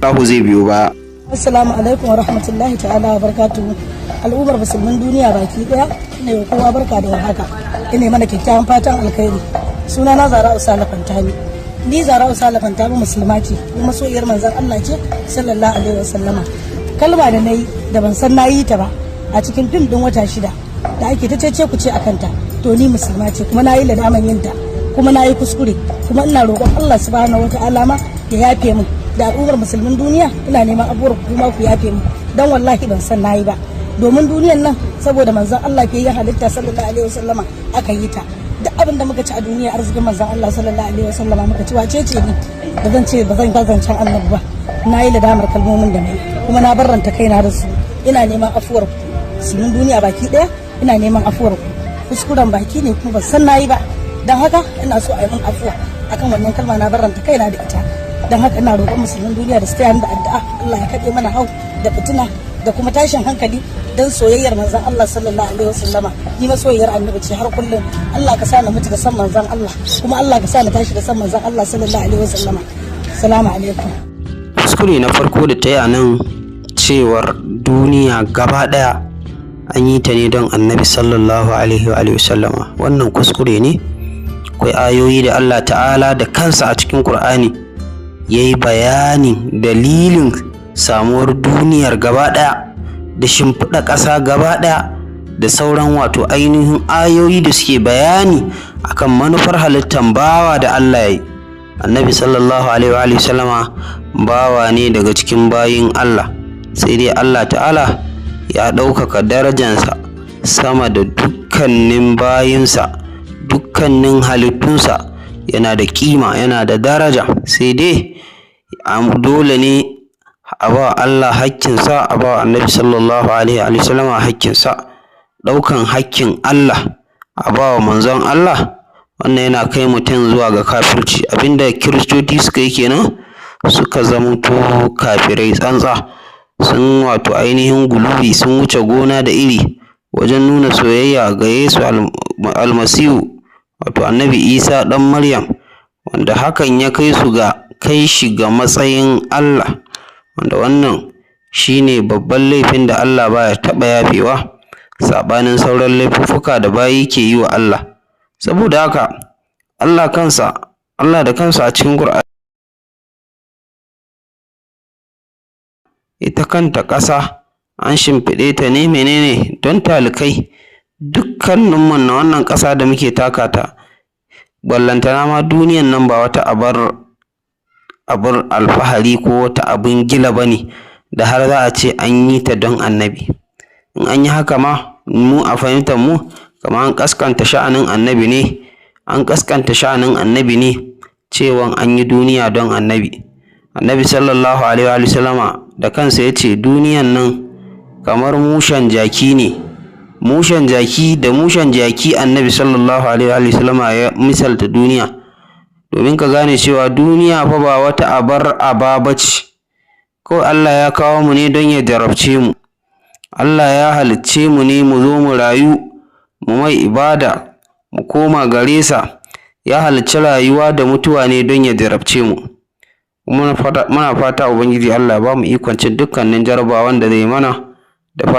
Allahu zai biyo ba. Assalamu alaikum wa rahmatullahi ta'ala wa barakatuhu. Al'ummar musulmin duniya baki daya ne kowa barka da warhaka. Ina mana kyakkyawan fatan alkhairi. Sunana Zara Usala Fantami. Ni Zara Usala Fantami musulma ce kuma soyayyar manzon Allah ce sallallahu alaihi wasallama. Kalma da nayi da ban san nayi ta ba a cikin fim din wata 6 da ake ta cece ku ce akan ta. To ni musulma ce kuma nayi ladaman yin ta kuma nayi kuskure kuma ina roƙon Allah subhanahu wataala ma ya yafe min. Da al'ummar musulmin duniya ina neman abuwar kuma ku yafe mu dan wallahi ban san nayi ba domin duniyar nan saboda manzon Allah ke yin halitta sallallahu alaihi wasallama aka yi ta duk abin da muka ci a duniya arzikin manzon Allah sallallahu alaihi wasallama muka ci wace ce ni da zan ce ba zan gazancan annabi ba nayi ladamar kalmomin da nayi kuma na barranta kaina da su ina neman afuwar musulmin duniya baki daya ina neman afuwar kuskuren baki ne kuma ban san nayi ba dan haka ina so a yi min afuwa akan wannan kalma na barranta kaina da ita. Don haka ina roƙon musulmin duniya da su taya da addu'a Allah ya kaɗe mana hau da fitina da kuma tashin hankali don soyayyar manzon Allah sallallahu alaihi wasallama ni ma soyayyar annabi ce har kullum Allah ka sa na mutu da san manzon Allah kuma Allah ka sa na tashi da san manzon Allah sallallahu alaihi wasallama. Assalamu alaikum. Kuskure na farko da ta yi a nan cewar duniya gaba ɗaya an yi ta ne don annabi sallallahu alaihi wasallama, wannan kuskure ne. Akwai ayoyi da Allah ta'ala da kansa a cikin Qur'ani ya yi bayanin dalilin samuwar duniyar gaba ɗaya da shimfiɗa ƙasa gaba ɗaya da sauran wato ainihin ayoyi da suke bayani akan manufar halittar bawa da Allah ya yi. Annabi sallallahu alaihi wa sallama bawa ne daga cikin bayin Allah, sai dai Allah ta'ala ya ɗaukaka darajansa sama da dukkanin bayinsa, dukkanin halittunsa. Yana da kima, yana da daraja, sai dai dole ne a ba Allah hakkinsa, a ba annabi sallallahu alaihi wa sallam hakkinsa. Ɗaukan hakkin Allah a ba wa manzon Allah wannan yana kai mutum zuwa ga kafirci. Abinda kiristoci suka yi kenan, suka zamanto kafirai tsantsa, sun wato ainihin guluwi, sun wuce gona da iri wajen nuna soyayya ga Yesu almasihu wato annabi Isa ɗan Maryam, wanda hakan ya kai su ga kai shi ga matsayin Allah, wanda wannan shine babban laifin da Allah baya taɓa yafewa, saɓanin sauran laifuffuka da bayi ke yi wa Allah. Saboda haka Allah da kansa a cikin Qur'ani, ita kanta ƙasa an shimfiɗe ta ne menene don talikai, dukkaninmu na wannan ƙasa da muke taka ta, ballantana ma duniyan nan ba wata abar alfahari ko wata abin gila bane da har za a ce an yi ta don annabi. In an yi haka ma mu a fahimtar mu kamar an kaskanta sha'anin annabi ne, cewa an yi duniya don annabi. Annabi sallallahu alaihi wa sallama da kansa ya ce duniyan nan kamar mushen jaki ne. Mushen jaki annabi sallallahu alaihi wa sallama ya misalta duniya, domin ka gane cewa duniya fa ba wata aba bace. Ko Allah ya kawo mu ne don ya jarabce mu. Allah ya halicce mu ne mu zo mu rayu, mu mai ibada, mu koma gare sa. Ya halicci rayuwa da mutuwa ne don ya jarabce mu. Muna fata Ubangiji Allah ba mu ikon cin dukkanin jarabawan da zai mana da